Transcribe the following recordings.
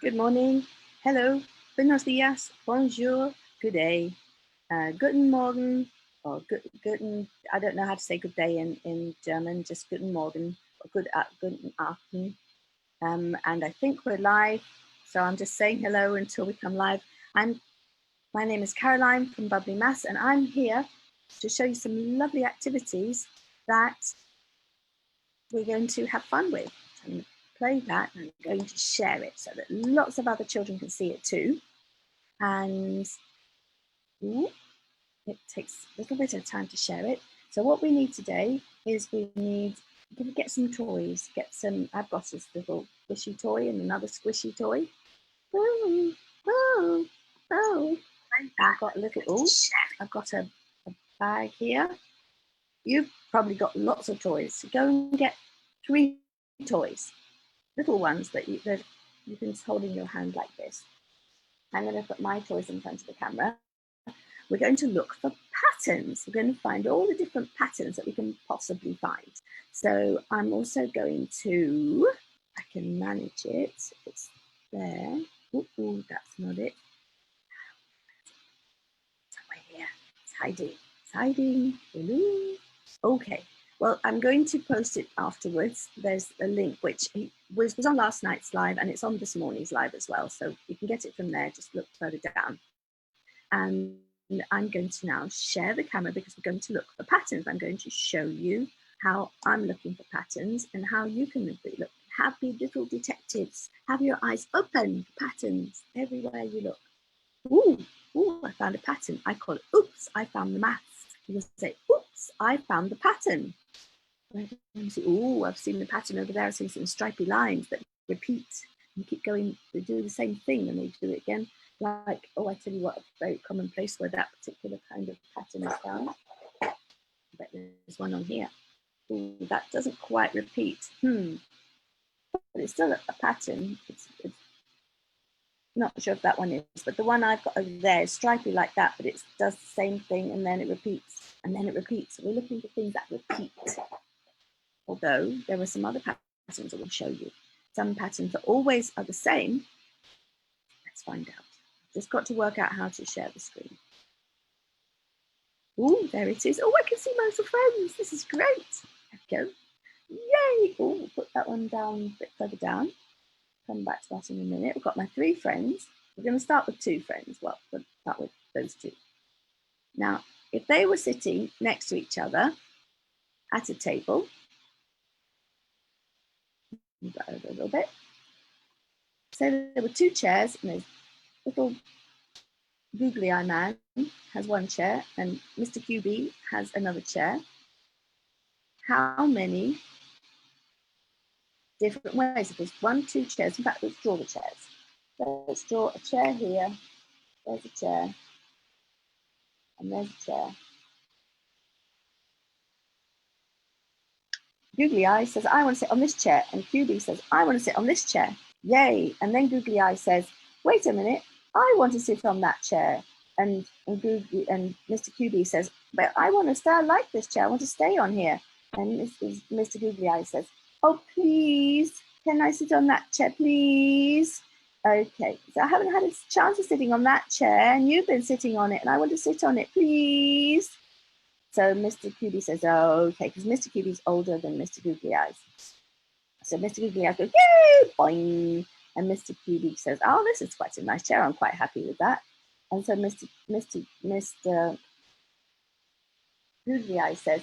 Good morning, hello, buenos dias, bonjour, good day, guten Morgen, or guten, I don't know how to say good day in German, just guten Morgen, or guten Abend. And I think we're live, so I'm just saying hello until we come live. My name is Caroline from Bubbly Maths, and I'm here to show you some lovely activities that we're going to have fun with. So I'm going to play that and I'm going to share it so that lots of other children can see it too. And it takes a little bit of time to share it. So what we need today is we need to get some toys, I've got this little squishy toy and another squishy toy. Oh, oh, oh. I've got a little, I've got a bag here. You've probably got lots of toys. So go and get 3 toys, little ones that you can hold in your hand like this. I'm going to put my toys in front of the camera. We're going to look for patterns. We're going to find all the different patterns that we can possibly find. So I'm also going to, I can manage it. It's there. Ooh, that's not it. Somewhere here. It's hiding. It's hiding. Hello. Okay. Well, I'm going to post it afterwards. There's a link which was on last night's live, and it's on this morning's live as well. So you can get it from there. Just look further down. And I'm going to now share the camera because we're going to look for patterns. I'm going to show you how I'm looking for patterns and how you can look. Happy little detectives. Have your eyes open for patterns everywhere you look. Ooh, I found a pattern. I call it, oops, I found the maths. You can say, oops, I found the pattern. Ooh, I've seen the pattern over there. I've seen some stripy lines that repeat and keep going. They do the same thing and they do it again. Like, oh, I tell you what, a very common place where that particular kind of pattern is found. I bet there's one on here. Ooh, that doesn't quite repeat. But it's still a pattern. It's not sure if that one is, but the one I've got over there is stripy like that, but it does the same thing and then it repeats and then it repeats. So we're looking for things that repeat. Although there are some other patterns I will show you. Some patterns that always are the same. Let's find out. Just got to work out how to share the screen. Oh, there it is. Oh, I can see my little friends. This is great. There we go. Yay. Oh, we'll put that one down a bit further down. Come back to that in a minute. We've got my 3 friends. We're going to start with 2 friends. Well, we'll start with those 2. Now, if they were sitting next to each other at a table, move that over a little bit. So there were 2 chairs, and there's little googly eye man has 1 chair, and Mr. QB has another chair. How many different ways? If there's 1, 2 chairs, in fact, let's draw the chairs. So let's draw a chair here. There's a chair, and there's a chair. Googly Eye says, I want to sit on this chair. And QB says, I want to sit on this chair. Yay. And then Googly Eye says, wait a minute, I want to sit on that chair. And Mr. QB says, but I want to stay, I like this chair, I want to stay on here. And Mr. Googly Eye says, oh, please, can I sit on that chair, please? Okay, so I haven't had a chance of sitting on that chair, and you've been sitting on it, and I want to sit on it, please. So Mr. QB says, oh, okay, because Mr. QB is older than Mr. Googly Eyes. So Mr. Googly Eyes goes, yay, boing. And Mr. QB says, oh, this is quite a nice chair. I'm quite happy with that. And so Mr. Googly Eyes says,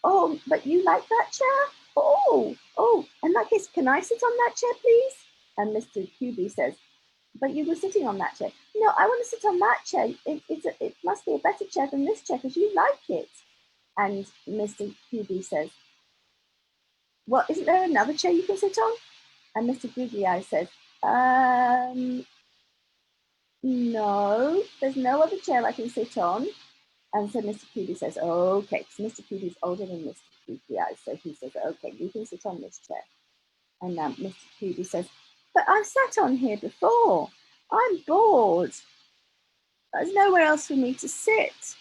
oh, but you like that chair? Oh, in that case, can I sit on that chair, please? And Mr. QB says, but you were sitting on that chair. No, I want to sit on that chair. It must be a better chair than this chair because you like it. And Mr. QB says, well, isn't there another chair you can sit on? And Mr. Googly Eye says, no, there's no other chair I can sit on. And so Mr. QB says, okay, because Mr. QB is older than Mr. Googly Eye, so he says, okay, you can sit on this chair. And Mr. QB says, but I've sat on here before. I'm bored. There's nowhere else for me to sit.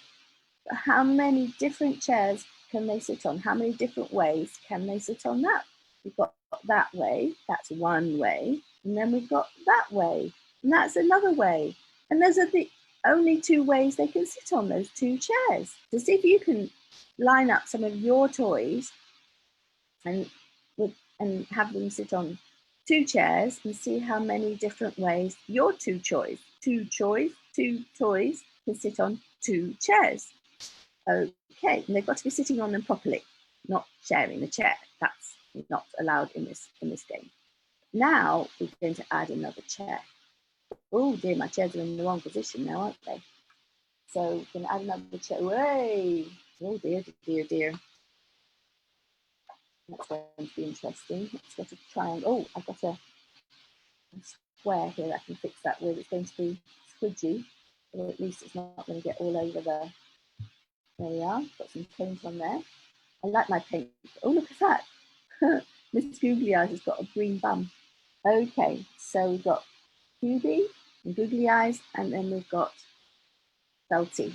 But how many different chairs can they sit on? How many different ways can they sit on that? We've got that way, that's one way. And then we've got that way, and that's another way. And those are the only two ways they can sit on, those two chairs. So see if you can line up some of your toys and have them sit on two chairs and see how many different ways your two toys can sit on two chairs. Okay, and they've got to be sitting on them properly, not sharing the chair. That's not allowed in this game. Now we're going to add another chair. Oh dear, my chairs are in the wrong position now, aren't they? So we're going to add another chair. Way! Oh dear, dear, dear. That's going to be interesting. Let's get a triangle. Oh, I've got a square here that I can fix that with. It's going to be squidgy, but at least it's not going to get all over the. There we are. Got some paint on there. I like my paint. Oh, look at that. Miss Googly Eyes has got a green bum. Okay, so we've got Cubie and Googly Eyes, and then we've got Felty.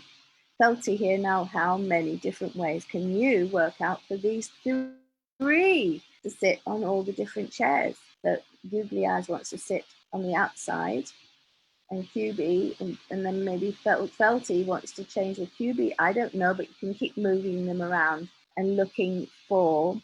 Felty here now, how many different ways can you work out for these three to sit on all the different chairs? So Googly Eyes wants to sit on the outside, and Cubie, and then maybe Felty wants to change with Cubie. I don't know, but you can keep moving them around and looking for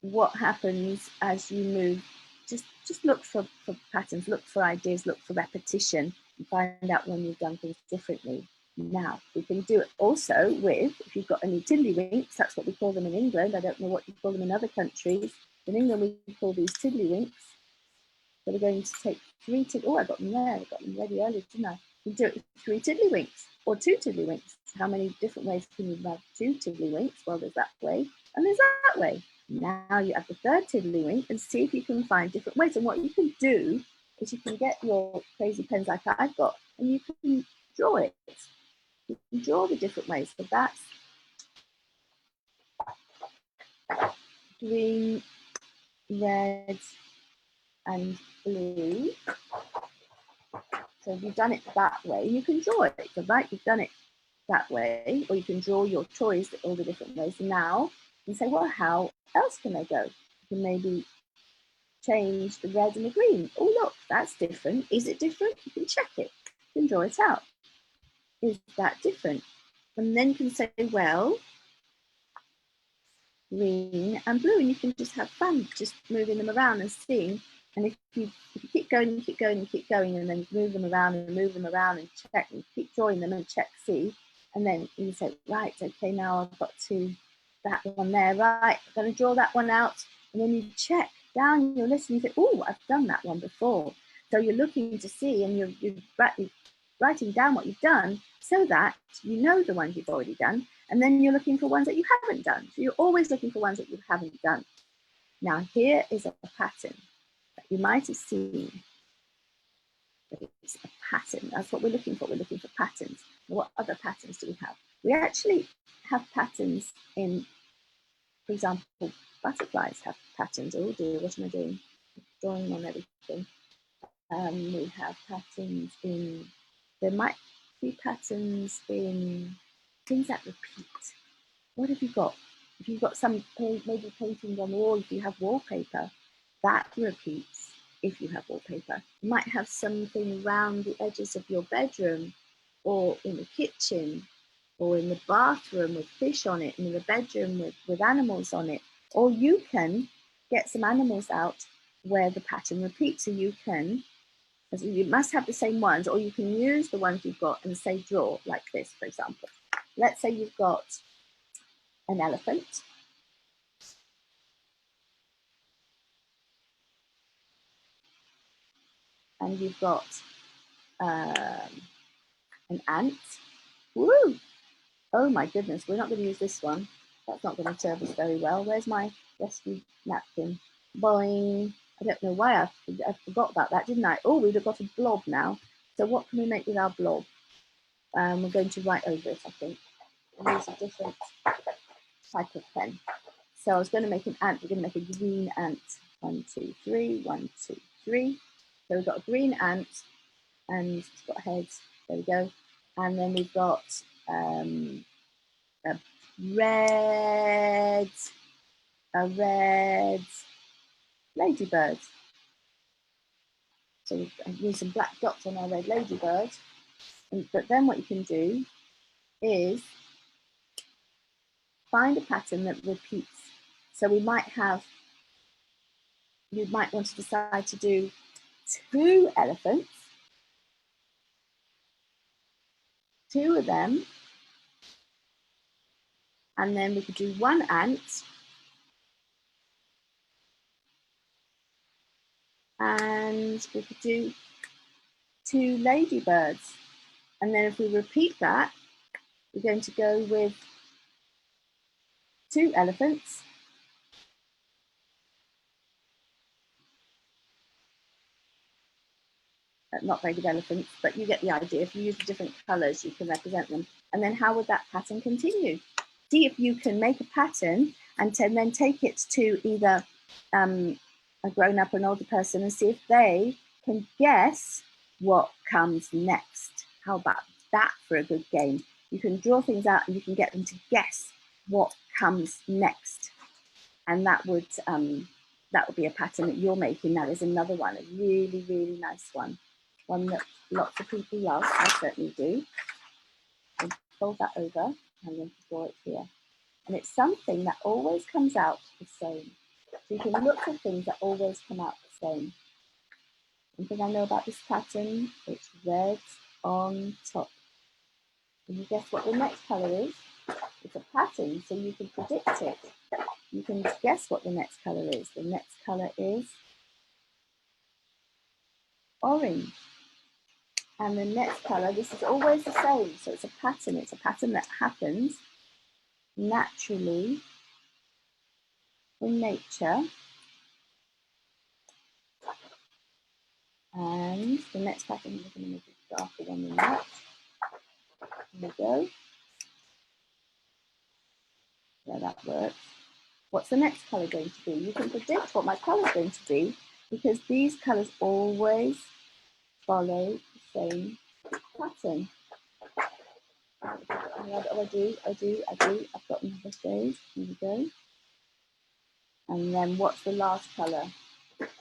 what happens as you move. Just look for patterns, look for ideas, look for repetition, and find out when you've done things differently. Now, we can do it also with, if you've got any tiddlywinks, that's what we call them in England. I don't know what you call them in other countries. In England, we call these tiddlywinks. So we're going to take three oh, I got them there. I got them ready earlier, didn't I? You do it with three tiddlywinks or two tiddlywinks. How many different ways can you have two tiddlywinks? Well, there's that way and there's that way. Now you add the third tiddlywink and see if you can find different ways. And what you can do is you can get your crazy pens like I've got and you can draw it. You can draw the different ways. So that's green, red, and blue. So if you've done it that way, you can draw it. So right, you've done it that way, or you can draw your toys all the different ways. Now you say, well, how else can they go? You can maybe change the red and the green. Oh, look, that's different. Is it different? You can check it. You can draw it out. Is that different? And then you can say, well, green and blue, and you can just have fun just moving them around and seeing. And if you keep going and keep going and keep going, and then move them around and check and keep drawing them and check, see, and then you say, right, okay, now I've got to that one there, right, I'm going to draw that one out, and then you check down your list and you say, oh, I've done that one before. So you're looking to see, and you're writing down what you've done so that you know the ones you've already done, and then you're looking for ones that you haven't done. So you're always looking for ones that you haven't done. Now here is a pattern that you might have seen. It's a pattern. That's what we're looking for. We're looking for patterns. What other patterns do we have? We actually have patterns in, for example, butterflies have patterns. Oh dear, what am I doing? Drawing on everything. We have patterns in, there might be patterns in things that repeat. What have you got? If you've got some maybe paintings on the wall, if you have wallpaper, that repeats. If you have wallpaper, you might have something around the edges of your bedroom, or in the kitchen, or in the bathroom with fish on it, and in the bedroom with animals on it. Or you can get some animals out where the pattern repeats, so you must have the same ones, or you can use the ones you've got and say draw like this, for example. Let's say you've got an elephant. And you've got an ant. Woo! Oh my goodness, we're not going to use this one. That's not going to serve us very well. Where's my rescue napkin? Boing. I don't know why I forgot about that, didn't I? Oh, we've got a blob now. So what can we make with our blob? We're going to write over it, I think. I'll use a different type of pen. So I was going to make an ant. We're going to make a green ant. 1, 2, 3. 1, 2, 3. So we've got a green ant, and it's got heads. There we go. And then we've got a red ladybirds. So we use some black dots on our red ladybird. But then what you can do is find a pattern that repeats. So we might have, you might want to decide to do 2 elephants, 2 of them, and then we could do 1 ant, and we could do 2 ladybirds. And then if we repeat that, we're going to go with 2 elephants, not very good elephants, but you get the idea. If you use different colours, you can represent them. And then how would that pattern continue? See if you can make a pattern and then take it to either a grown-up or an older person and see if they can guess what comes next. How about that for a good game? You can draw things out and you can get them to guess what comes next. And that would be a pattern that you're making. That is another one, a really, really nice one. One that lots of people love, I certainly do. I'll fold that over. I'm going to draw it here. And it's something that always comes out the same. So you can look for things that always come out the same. One thing I know about this pattern, it's red on top. Can you guess what the next colour is? It's a pattern, so you can predict it. You can guess what the next colour is. The next colour is orange. And the next colour, this is always the same. So it's a pattern. It's a pattern that happens naturally in nature. And the next pattern, we're going to make it darker than that. There we go. Yeah, that works. What's the next colour going to be? You can predict what my colour is going to be because these colours always follow the same pattern. I do. I've got another shade. Here we go. And then what's the last colour?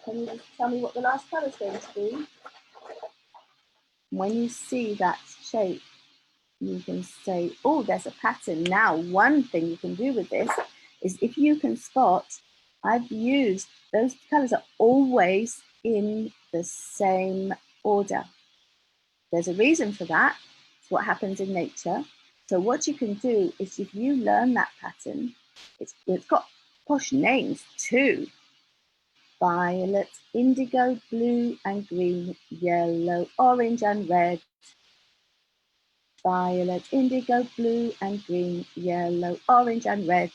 Can you just tell me what the last colour is going to be? When you see that shape, you can say, oh, there's a pattern. Now, one thing you can do with this is if you can spot, I've used, those colours are always in the same order. There's a reason for that. It's what happens in nature. So what you can do is if you learn that pattern, it's got posh names too. Violet, indigo, blue and green, yellow, orange and red. Violet, indigo, blue and green, yellow, orange and red.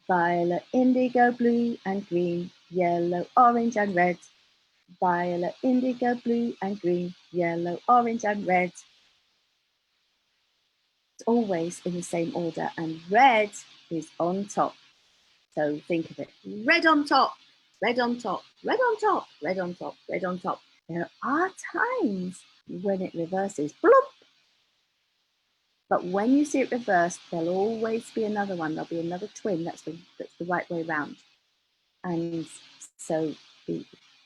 Violet, indigo, blue and green, yellow, orange and red. Violet, indigo, blue and green, yellow, orange and red. It's always in the same order and red is on top. So think of it, red on top, red on top, red on top, red on top, red on top. There are times when it reverses, bloop. But when you see it reversed, there'll always be another one. There'll be another twin that's the right way around. And so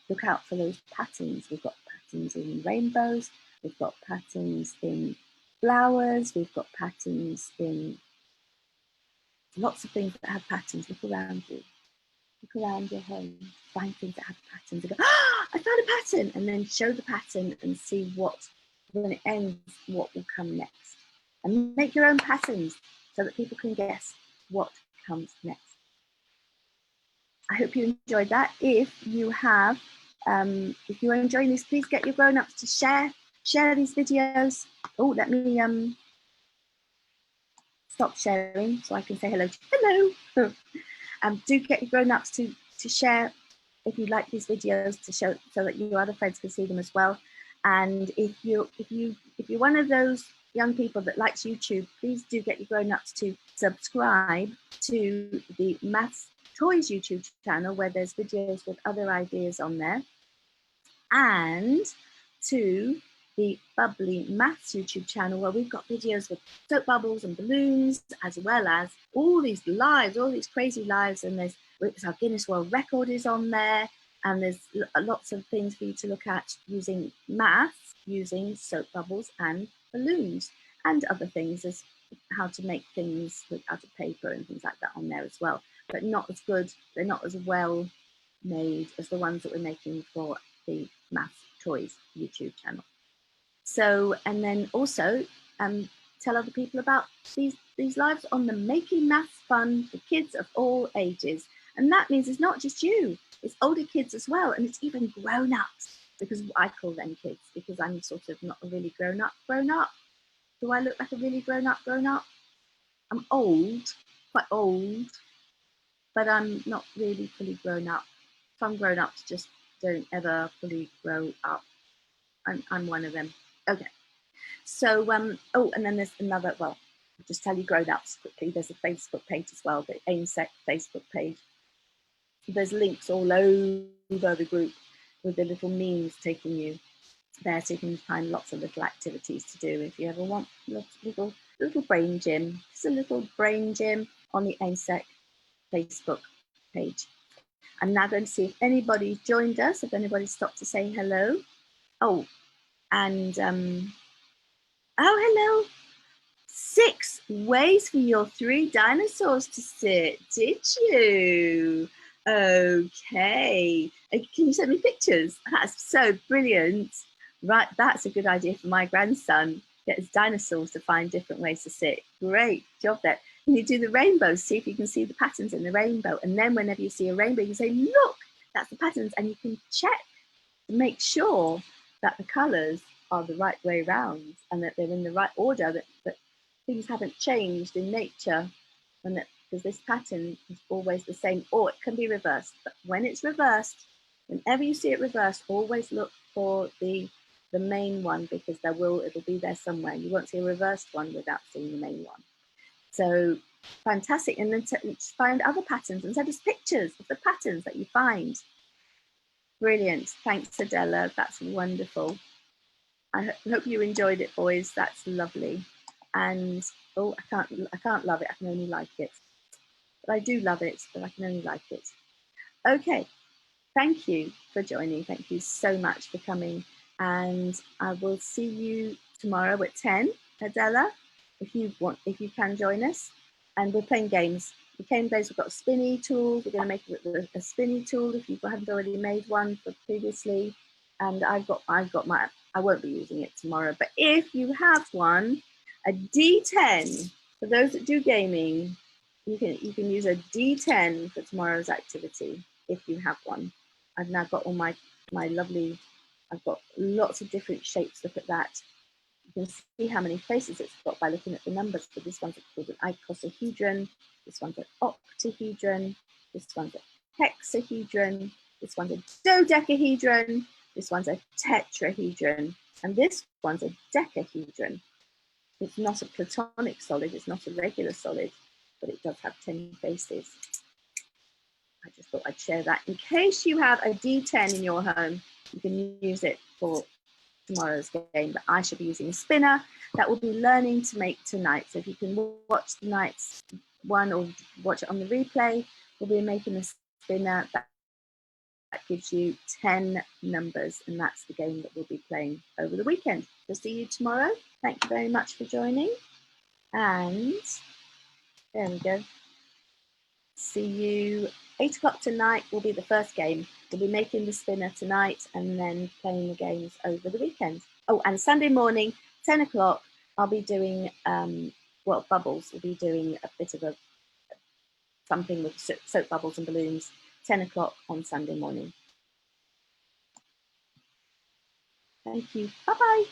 look out for those patterns. We've got patterns in rainbows. We've got patterns in flowers. We've got patterns in lots of things that have patterns. Look around you. Look around your home. Find things that have patterns. And go, oh, I found a pattern. And then show the pattern and see what, when it ends, what will come next. And make your own patterns so that people can guess what comes next. I hope you enjoyed that. If you have, if you're enjoying this, please get your grown-ups to share these videos. Oh, let me stop sharing so I can say hello. Hello. Do get your grown-ups to share if you like these videos, to show so that your other friends can see them as well. And if you're one of those young people that likes YouTube, please do get your grown-ups to subscribe to the Maths Toys YouTube channel, where there's videos with other ideas on there, and to the Bubbly Maths YouTube channel, where we've got videos with soap bubbles and balloons, as well as all these lives, all these crazy lives, and there's our Guinness World Record is on there, And there's lots of things for you to look at using maths, using soap bubbles and balloons, and other things as how to make things out of paper and things like that on there as well. But not as good, they're not as well made as the ones that we're making for the Math Toys YouTube channel. So, and then also tell other people about these lives on the Making Maths Fun for kids of all ages. And that means it's not just you, it's older kids as well, and it's even grown-ups, because I call them kids, because I'm sort of not a really grown-up. Do I look like a really grown-up? I'm old, quite old, but I'm not really fully grown up. Some grown-ups just don't ever fully grow up. I'm one of them. Okay. So, oh, and then there's another, well, I'll just tell you grown-ups quickly. There's a Facebook page as well, the AIMSEC Facebook page. There's links all over the group with the little memes taking you there, so you can find lots of little activities to do if you ever want little brain gym. Just a little brain gym on the AIMSEC Facebook page. I'm now going to see if anybody joined us, if anybody stopped to say hello. Oh, and oh, hello. 6 ways for your 3 dinosaurs to sit, did you? Okay. Can you send me pictures? That's so brilliant. Right, that's a good idea for my grandson. Get his dinosaurs to find different ways to sit. Great job there. Can you do the rainbows? See if you can see the patterns in the rainbow. And then whenever you see a rainbow, you can say, look, that's the patterns. And you can check to make sure that the colours are the right way around and that they're in the right order, that things haven't changed in nature, and that because this pattern is always the same, or it can be reversed. But when it's reversed, whenever you see it reversed, always look for the main one, because it'll be there somewhere. You won't see a reversed one without seeing the main one. So fantastic. And then find other patterns and send us pictures of the patterns that you find. Brilliant. Thanks, Adela. That's wonderful. I hope you enjoyed it, boys. That's lovely. And oh, I can't love it. I can only like it. But I do love it, but I can only like it. Okay. Thank you for joining. Thank you so much for coming. And I will see you tomorrow at 10, Adela, if you can join us. And we're playing games. The game days, we've got a spinny tool. We're going to make a spinny tool if you haven't already made one for previously. And I've got my, I won't be using it tomorrow, but if you have one, a D10, for those that do gaming, you can use a D10 for tomorrow's activity if you have one. I've now got all my lovely, I've got lots of different shapes. Look at that. You can see how many faces it's got by looking at the numbers. So this one's called an icosahedron, this one's an octahedron, this one's a hexahedron, this one's a dodecahedron, this one's a tetrahedron, and this one's a decahedron. It's not a platonic solid, it's not a regular solid, but it does have 10 faces. I just thought I'd share that. In case you have a D10 in your home, you can use it for tomorrow's game, but I should be using a spinner that we'll be learning to make tonight. So if you can watch tonight's one or watch it on the replay, we'll be making a spinner that gives you 10 numbers, and that's the game that we'll be playing over the weekend. We'll see you tomorrow. Thank you very much for joining, and there we go. See you 8 o'clock tonight will be the first game. We'll be making the spinner tonight and then playing the games over the weekend. Oh, and Sunday morning, 10 o'clock, I'll be doing, well, bubbles. We'll be doing a bit of something with soap bubbles and balloons, 10 o'clock on Sunday morning. Thank you. Bye-bye.